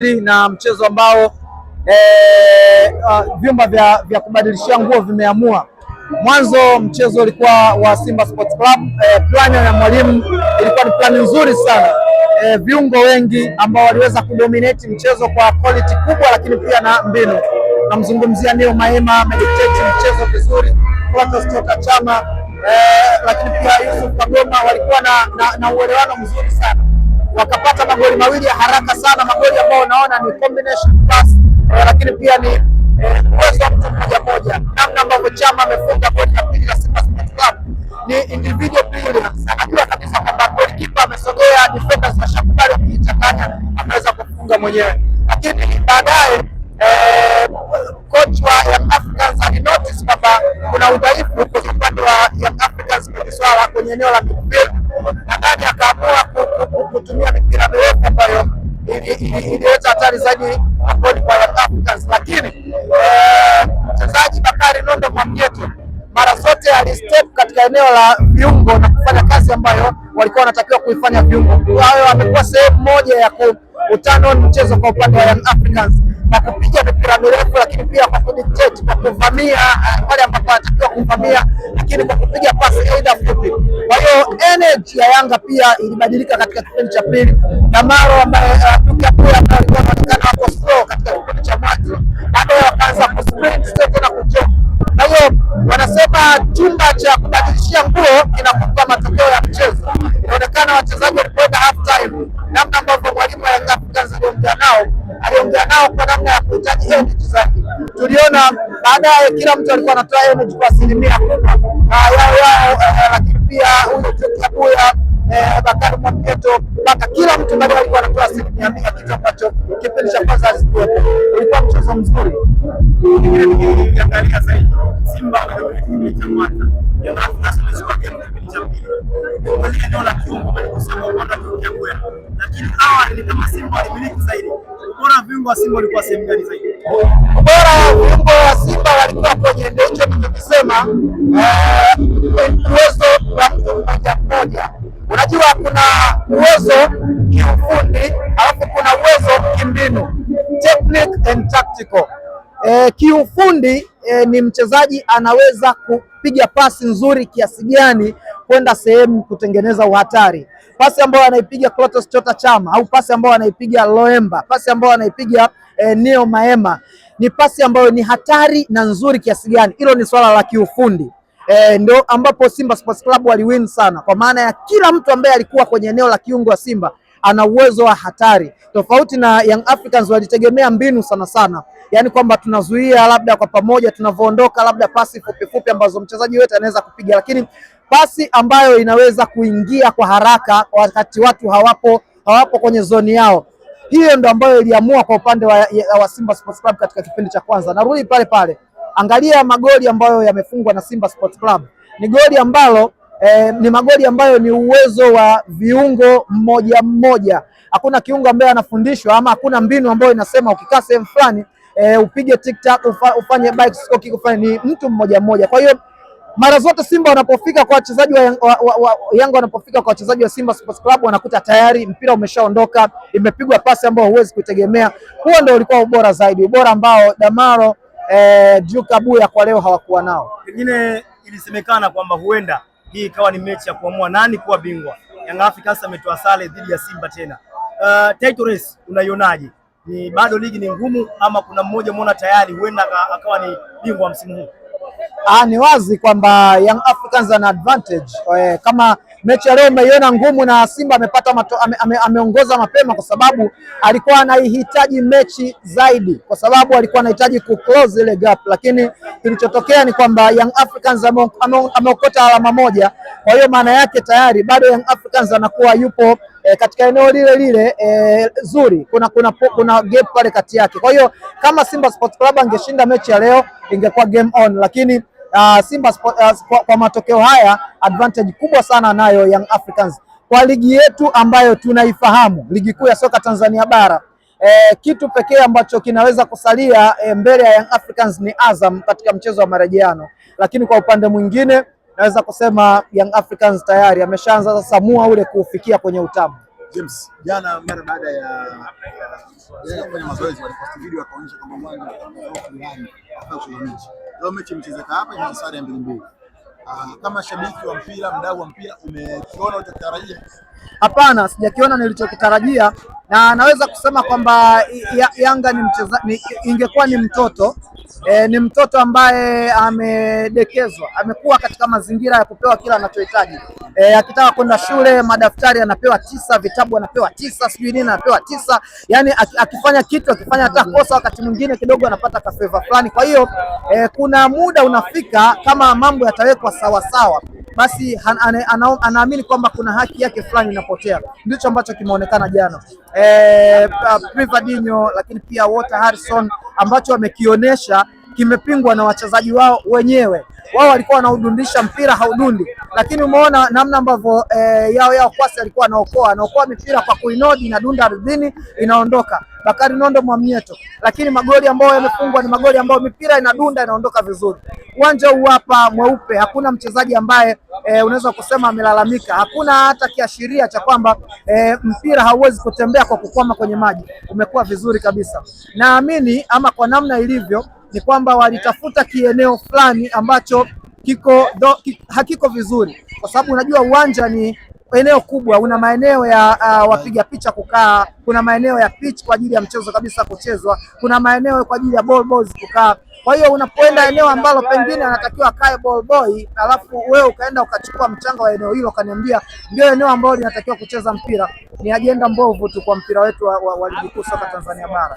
na mchezo ambao vyumba vya kubadilishia nguo vimeamua. Mwanzo mchezo ulikuwa wa Simba Sports Club, plani ya mwalimu ilikuwa ni plani nzuri sana. Viungo wengi ambao waliweza kudominate mchezo kwa quality kubwa, lakini pia na mbinu. Namzungumzia Neo Maema, amedictate mchezo vizuri, Clatous Chama, lakini pia Yusuf Kagoma walikuwa na uelewano mzuri sana, wakapata magoli mawili ya haraka sana, magoli ambayo unaona ni combination pass, lakini pia ni uwezo wa mtu mmoja mmoja. Namna ambavyo Chama amefunga goli la pili la Simba Sports Club ni individual brilliance. Anajua kabisa kwamba goalkeeper amesogea, defenders washakubali kujichanganya, ameweza kufunga mwenyewe. Lakini baadaye coach wa Young Africans alinotice kwamba kuna udhaifu kwa upande wa Young Africans kwenye eneo la midfield, nadhani akaamua kutumia mipira mirefu ambayo iliweza hatari zaidi goli kwa Young Africans. Lakini mchezaji Bakari Nondo Mwamnyeto mara zote alistep katika eneo la viungo na kufanya kazi ambayo walikuwa wanatakiwa kuifanya viungo. Hao amekuwa sehemu moja ya kutano mchezo kwa upande wa Young Africans na kupiga mipira mirefu, lakini pia kwa kudictate, kwa kuvamia pale ambapo anatakiwa kuvamia, lakini kwa kupiga pasi aidha fupi. Kwa hiyo energy ya Yanga pia ilibadilika katika kipindi cha pili. Damaro ambaye alikuwa anaonekana hapo slow katika kipindi cha mwanzo, baadaye wakaanza kusprint tena kujoka. Kwa hiyo wanasema chumba cha kubadilishia nguo kinakupa matokeo ya mchezo. Inaonekana wachezaji walipoenda half time, namna ambavyo mwalimu wa Young Africans aliongea nao kwa namna ya kuhitaji energy zaidi. Tuliona baadaye kila mtu alikuwa anatoa energy kwa asilimia kubwa yao, lakini pia huyo Abuya, Bakari Mwamnyeto, mpaka kila mtu baadaye alikuwa anatoa asilimia mia, kitu ambacho kipindi cha kwanza hazikuwepo. Ulikuwa mchezo mzuri. Ukiangalia zaidi Simba kipindi cha kwanza, Young Africans wamechukua kipindi cha pili kwenye eneo la kiungo, walikusema kwamba tukiakwenda, lakini hawa ni kama Simba walimiliki zaidi. Ubora wa viungo wa Simba ulikuwa sehemu gani zaidi? Ubora wa viungo wa Simba walikuwa kwenye eneo hicho nilichosema, uwezo wa mtu mmoja mmoja. Unajua kuna uwezo kiufundi, alafu kuna uwezo kimbinu, technique and tactical. Kiufundi ni mchezaji anaweza kupiga pasi nzuri kiasi gani kwenda sehemu kutengeneza uhatari. Pasi ambayo anaipiga Clatous Chama au pasi ambayo anaipiga Loemba, pasi ambayo anaipiga Neo Maema ni pasi ambayo ni hatari na nzuri kiasi gani. Hilo ni swala la kiufundi. Ndio ambapo Simba Sports Club waliwin sana, kwa maana ya kila mtu ambaye alikuwa kwenye eneo la kiungo wa Simba ana uwezo wa hatari, tofauti na Young Africans walitegemea mbinu sana sana, yani kwamba tunazuia labda kwa pamoja tunavyoondoka, labda pasi fupi fupi ambazo mchezaji wetu anaweza kupiga, lakini pasi ambayo inaweza kuingia kwa haraka wakati watu hawapo kwenye zoni yao, hiyo ndo ambayo iliamua kwa upande wa Simba Sports Club katika kipindi cha kwanza. Narudi pale pale, angalia magoli ambayo yamefungwa na Simba Sports Club, ni goli ambalo ni magoli ambayo ni uwezo wa viungo mmoja mmoja. Hakuna kiungo ambaye anafundishwa, ama hakuna mbinu ambayo inasema ukikaa sehemu fulani upige tic-tac, ufanye back kick, ufanye, ni mtu mmoja mmoja. Kwa hiyo mara zote Simba wanapofika kwa wachezaji wa Yanga wanapofika kwa wachezaji wa Simba Sports Club wanakuta tayari mpira umeshaondoka, imepigwa pasi ambayo huwezi kuitegemea. Huo ndio ulikuwa ubora zaidi, ubora ambao Damaro, Duke Abuya kwa leo hawakuwa nao. Pengine ilisemekana kwamba huenda hii ikawa ni mechi ya kuamua nani kuwa bingwa. Young Africans ametoa sare dhidi ya Simba tena. Title race unaionaje? Ni bado ligi ni ngumu, ama kuna mmoja muona tayari huenda akawa ni bingwa msimu huu? Ni wazi kwamba Young Africans ana advantage. Kama mechi ya leo umeiona ngumu na Simba ameongoza mapema, kwa sababu alikuwa anahitaji mechi zaidi, kwa sababu alikuwa anahitaji ku close ile gap, lakini kilichotokea ni kwamba Young Africans ameokota alama moja. Kwa hiyo maana yake tayari bado Young Africans anakuwa yupo katika eneo lile zuri, kuna gap pale kati yake. Kwa hiyo kama Simba Sports Club angeshinda mechi ya leo ingekuwa game on, lakini Simba kwa matokeo haya advantage kubwa sana nayo Young Africans kwa ligi yetu ambayo tunaifahamu, ligi kuu ya soka Tanzania bara. Kitu pekee ambacho kinaweza kusalia mbele ya Young Africans ni Azam katika mchezo wa marejeano, lakini kwa upande mwingine naweza kusema Young Africans tayari ameshaanza sasa mua ule kufikia kwenye utamu. James, jana mara baada ya kufanya mazoezi waliposti video wakaonyesha kwamba Mwanga fulani afanye mechi. Leo mechi mchezeka hapa ni sare ya 2-2. Kama shabiki wa mpira, mdau wa mpira, umekiona ulichotarajia? Hapana, sijakiona nilichokitarajia, na naweza kusema kwamba Yanga ingekuwa ni mtoto ni mtoto ambaye amedekezwa, amekuwa katika mazingira ya kupewa kila anachohitaji. Akitaka kwenda shule madaftari anapewa 9, vitabu anapewa 9, sijui nini anapewa 9. Yani akifanya kitu, akifanya hata kosa wakati mwingine kidogo anapata kafeva fulani. Kwa hiyo kuna muda unafika, kama mambo yatawekwa sawa sawa, basi anaamini kwamba kuna haki yake fulani inapotea. Ndicho ambacho kimeonekana jana. Privadinho, lakini pia Walter Harrison, ambacho wamekionyesha kimepingwa na wachezaji wao wenyewe. Wao walikuwa wanaudundisha mpira haudundi, lakini umeona namna ambavyo yao Kwasi alikuwa anaokoa mipira kwa kuinodi, inadunda ardhini, inaondoka. Bakari Nondo Mwamnyeto, lakini magoli ambayo yamefungwa ni magoli ambayo mipira inadunda, inaondoka vizuri. Uwanja huu hapa mweupe, hakuna mchezaji ambaye unaweza kusema amelalamika. Hakuna hata kiashiria cha kwamba mpira hauwezi kutembea kwa kukwama kwenye maji. Umekuwa vizuri kabisa. Naamini ama kwa namna ilivyo ni kwamba walitafuta kieneo fulani ambacho hakiko vizuri, kwa sababu unajua uwanja ni eneo kubwa, una maeneo ya wapiga picha kukaa, kuna maeneo ya pitch kwa ajili ya mchezo kabisa kuchezwa, kuna maeneo kwa ajili ya ball boys kukaa. Kwa hiyo unapoenda eneo ambalo pengine anatakiwa akae ball boy, alafu wewe ukaenda ukachukua mchanga wa eneo hilo kaniambia ndio eneo ambalo linatakiwa kucheza mpira, ni ajenda mbovu tu kwa mpira wetu wa ligi kuu soka Tanzania bara.